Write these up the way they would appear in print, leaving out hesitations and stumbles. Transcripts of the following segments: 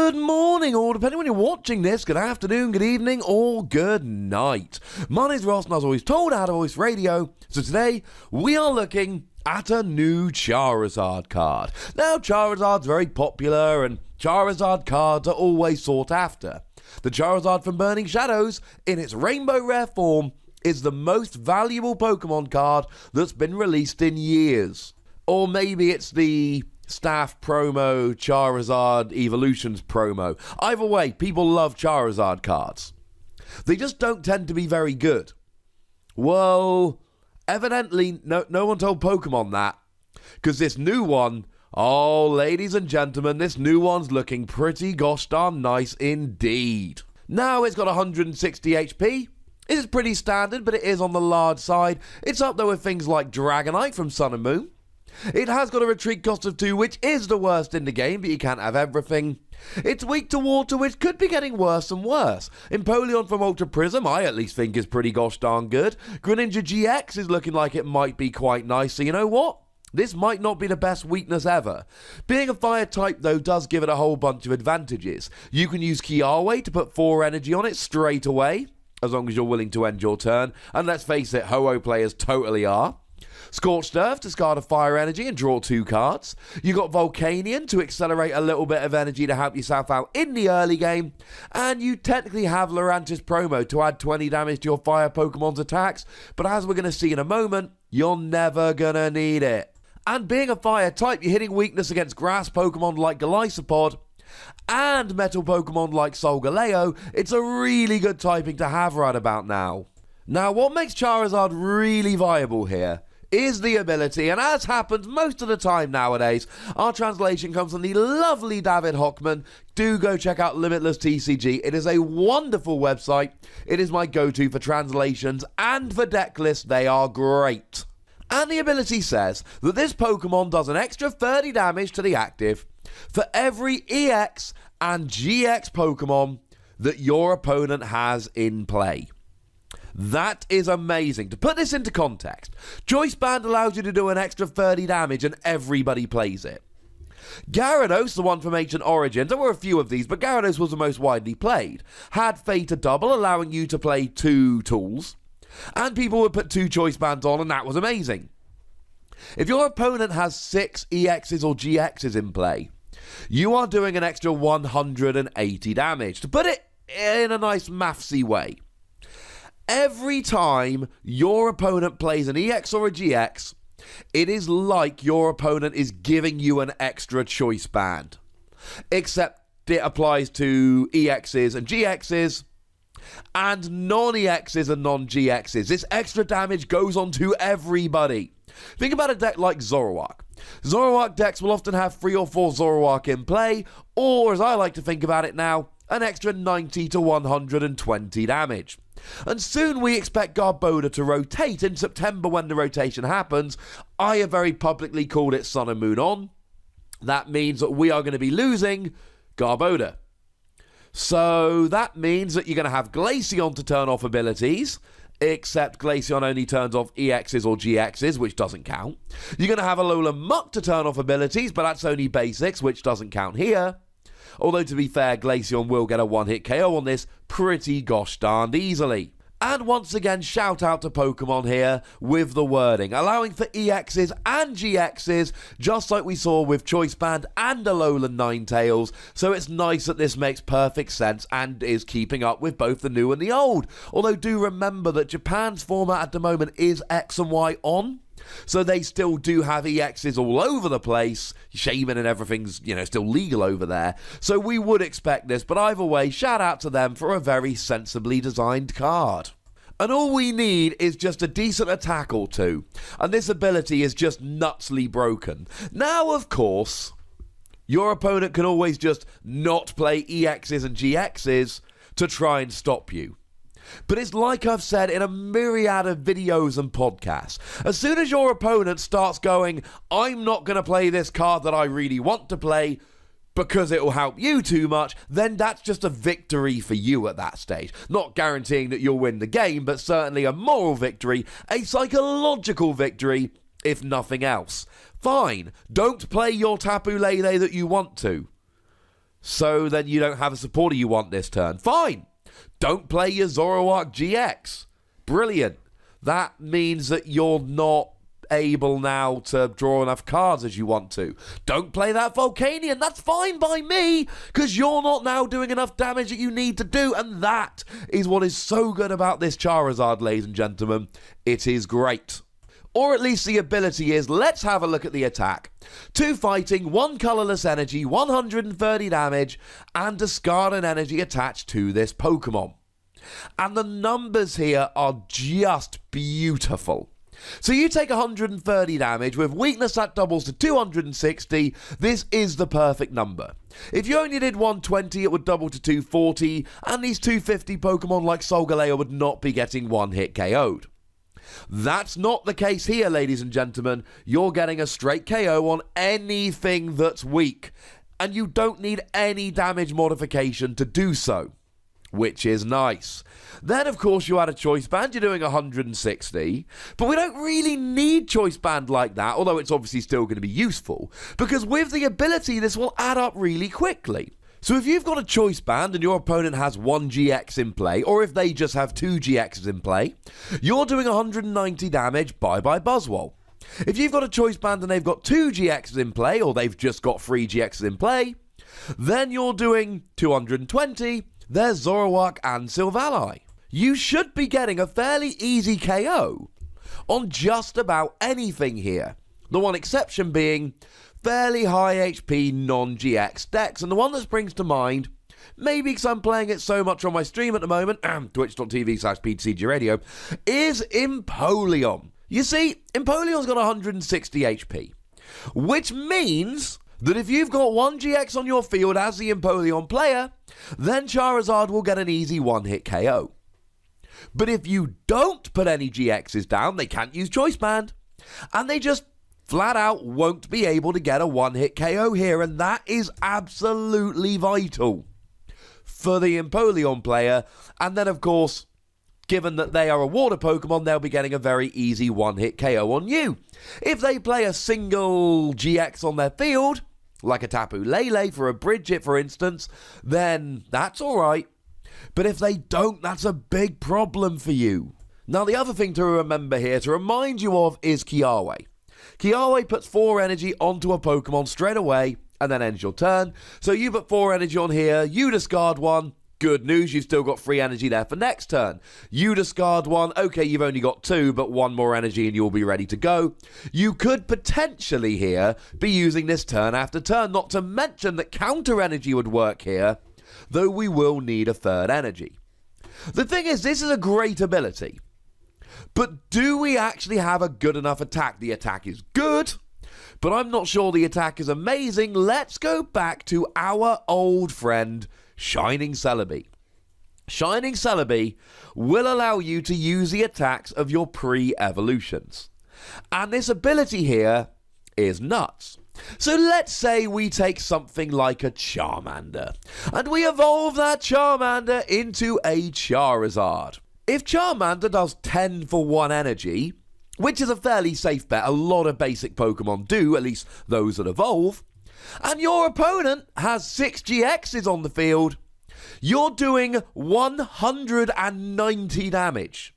Good morning, or depending when you're watching this, good afternoon, good evening, or good night. My name's Ross, and as always told, out of Voice Radio. So today, we are looking at a new Charizard card. Now, Charizard's very popular, and Charizard cards are always sought after. The Charizard from Burning Shadows, in its rainbow rare form, is the most valuable Pokemon card that's been released in years. Or maybe it's the Staff promo, Charizard Evolutions promo. Either way, people love Charizard cards. They just don't tend to be very good. Well, evidently, no one told Pokemon that. Because this new one, oh, ladies and gentlemen, this new one's looking pretty gosh darn nice indeed. Now, it's got 160 HP. It is pretty standard, but it is on the large side. It's up there with things like Dragonite from Sun and Moon. It has got a retreat cost of 2, which is the worst in the game, but you can't have everything. It's weak to water, which could be getting worse and worse. Empoleon from Ultra Prism, I at least think is pretty gosh darn good. Greninja Gx is looking like it might be quite nice, so you know what? This might not be the best weakness ever. Being a fire type, though, does give it a whole bunch of advantages. You can use Kiawe to put 4 energy on it straight away, as long as you're willing to end your turn. And let's face it, Ho-Oh players totally are. Scorched Earth, discard a fire energy and draw 2 cards. You got Volcanion to accelerate a little bit of energy to help yourself out in the early game. And you technically have Lurantis promo to add 20 damage to your fire Pokemon's attacks. But as we're going to see in a moment, you're never going to need it. And being a fire type, you're hitting weakness against grass Pokemon like Golisopod and metal Pokemon like Solgaleo. It's a really good typing to have right about now. Now, what makes Charizard really viable here is the ability, and as happens most of the time nowadays, our translation comes from the lovely David Hockman. Do go check out Limitless TCG. It is a wonderful website. It is my go-to for translations and for deck lists. They are great. And the ability says that this Pokemon does an extra 30 damage to the active for every EX and GX Pokemon that your opponent has in play. That is amazing. To put this into context, Choice Band allows you to do an extra 30 damage and everybody plays it. Gyarados, the one from Ancient Origins, there were a few of these, but Gyarados was the most widely played, had Fate a double, allowing you to play 2 tools, and people would put 2 Choice Bands on, and that was amazing. If your opponent has 6 EXs or GXs in play, you are doing an extra 180 damage. To put it in a nice mathsy way, every time your opponent plays an EX or a GX, it is like your opponent is giving you an extra Choice Band. Except it applies to EXs and GXs and non-EXs and non-GXs. This extra damage goes on to everybody. Think about a deck like Zoroark. Zoroark decks will often have 3 or 4 Zoroark in play, or as I like to think about it now, an extra 90 to 120 damage. And soon we expect Garbodor to rotate. In September when the rotation happens, I have very publicly called it Sun and Moon on. That means that we are going to be losing Garbodor. So that means that you're going to have Glaceon to turn off abilities, except Glaceon only turns off EXs or GXs, which doesn't count. You're going to have Alolan Muck to turn off abilities, but that's only basics, which doesn't count here. Although, to be fair, Glaceon will get a one-hit KO on this pretty gosh darned easily. And once again, shout out to Pokemon here with the wording, allowing for EXs and GXs, just like we saw with Choice Band and Alolan Ninetales. So it's nice that this makes perfect sense and is keeping up with both the new and the old. Although do remember that Japan's format at the moment is X and Y on. So they still do have EXs all over the place. Shaman and everything's, still legal over there. So we would expect this, but either way, shout out to them for a very sensibly designed card. And all we need is just a decent attack or 2. And this ability is just nutsly broken. Now, of course, your opponent can always just not play EXs and GXs to try and stop you. But it's like I've said in a myriad of videos and podcasts. As soon as your opponent starts going, I'm not going to play this card that I really want to play because it will help you too much, then that's just a victory for you at that stage. Not guaranteeing that you'll win the game, but certainly a moral victory, a psychological victory, if nothing else. Fine, don't play your Tapu Lele that you want to. So then you don't have a supporter you want this turn. Fine. Don't play your Zoroark GX. Brilliant. That means that you're not able now to draw enough cards as you want to. Don't play that Volcanion. That's fine by me, because you're not now doing enough damage that you need to do, and that is what is so good about this Charizard, ladies and gentlemen. It is great. Or at least the ability is. Let's have a look at the attack. 2 fighting, 1 colorless energy, 130 damage, and discard an energy attached to this Pokemon. And the numbers here are just beautiful. So you take 130 damage, with weakness that doubles to 260, this is the perfect number. If you only did 120, it would double to 240, and these 250 Pokemon like Solgaleo would not be getting one-hit KO'd. That's not the case here, ladies and gentlemen. You're getting a straight KO on anything that's weak, and you don't need any damage modification to do so, which is nice. Then, of course, you add a Choice Band, you're doing 160, but we don't really need Choice Band like that, although it's obviously still going to be useful, because with the ability, this will add up really quickly. So if you've got a Choice Band and your opponent has 1 GX in play, or if they just have 2 GXs in play, you're doing 190 damage, bye-bye Buzzwole. If you've got a Choice Band and they've got 2 GXs in play, or they've just got 3 GXs in play, then you're doing 220, there's Zoroark and Silvally. You should be getting a fairly easy KO on just about anything here. The one exception being fairly high HP non-GX decks, and the one that springs to mind, maybe because I'm playing it so much on my stream at the moment, twitch.tv/PTCGRadio, is Empoleon. You see, Empoleon's got 160 HP, which means that if you've got 1 GX on your field as the Empoleon player, then Charizard will get an easy one-hit KO. But if you don't put any GXs down, they can't use Choice Band, and they just flat out won't be able to get a one-hit KO here, and that is absolutely vital for the Empoleon player. And then, of course, given that they are a water Pokemon, they'll be getting a very easy one-hit KO on you. If they play a single GX on their field, like a Tapu Lele for a Bridget, for instance, then that's alright. But if they don't, that's a big problem for you. Now, the other thing to remember here, to remind you of, is Kiawe. Kiawe puts 4 energy onto a Pokemon straight away, and then ends your turn. So you put 4 energy on here, you discard 1. Good news, you've still got 3 energy there for next turn. You discard 1, okay, you've only got 2, but 1 more energy and you'll be ready to go. You could potentially here be using this turn after turn, not to mention that counter energy would work here, though we will need a 3rd energy. The thing is, this is a great ability, but do we actually have a good enough attack? The attack is good, but I'm not sure the attack is amazing. Let's go back to our old friend, Shining Celebi. Shining Celebi will allow you to use the attacks of your pre-evolutions. And this ability here is nuts. So let's say we take something like a Charmander, and we evolve that Charmander into a Charizard. If Charmander does 10 for 1 energy, which is a fairly safe bet, a lot of basic Pokemon do, at least those that evolve, and your opponent has 6 GXs on the field, you're doing 190 damage.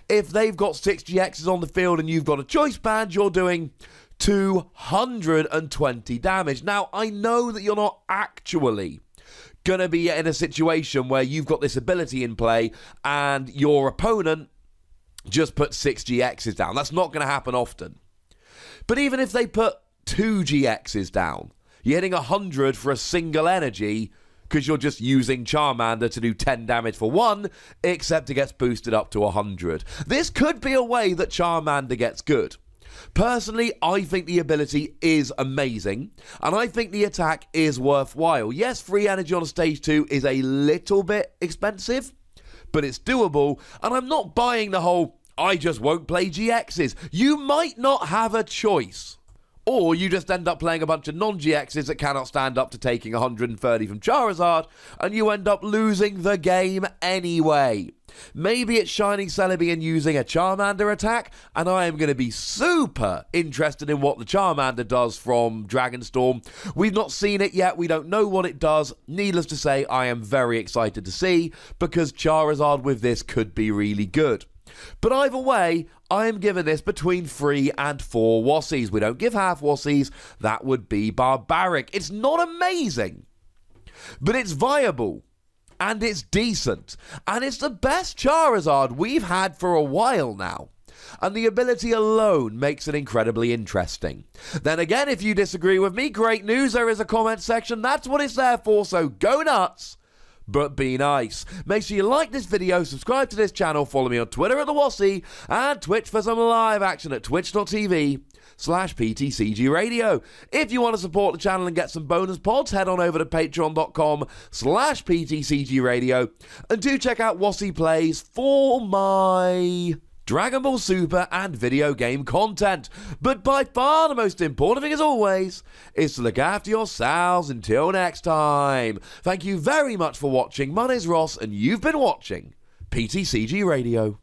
If they've got 6 GXs on the field and you've got a Choice Band, you're doing 220 damage. Now, I know that you're not actually going to be in a situation where you've got this ability in play and your opponent just put 6 GXs down. That's not going to happen often. But even if they put 2 GXs down, you're hitting 100 for a single energy because you're just using Charmander to do 10 damage for 1, except it gets boosted up to 100. This could be a way that Charmander gets good. Personally, I think the ability is amazing, and I think the attack is worthwhile. Yes, free energy on a stage 2 is a little bit expensive, but it's doable, and I'm not buying the whole, I just won't play GXs. You might not have a choice. Or you just end up playing a bunch of non-GXs that cannot stand up to taking 130 from Charizard, and you end up losing the game anyway. Maybe it's Shining Celebi using a Charmander attack, and I am going to be super interested in what the Charmander does from Dragonstorm. We've not seen it yet, we don't know what it does. Needless to say, I am very excited to see, because Charizard with this could be really good. But either way, I am giving this between 3 and 4 Wossies. We don't give half Wossies, that would be barbaric. It's not amazing, but it's viable, and it's decent, and it's the best Charizard we've had for a while now. And the ability alone makes it incredibly interesting. Then again, if you disagree with me, great news, there is a comment section, that's what it's there for, so go nuts! But be nice. Make sure you like this video, subscribe to this channel, follow me on Twitter at the Wossie, and Twitch for some live action at twitch.tv/PTCGRadio. If you want to support the channel and get some bonus pods, head on over to patreon.com/PTCGRadio, and do check out Wossie Plays for my Dragon Ball Super and video game content. But by far the most important thing, as always, is to look after yourselves until next time. Thank you very much for watching. My name's Ross, and you've been watching PTCG Radio.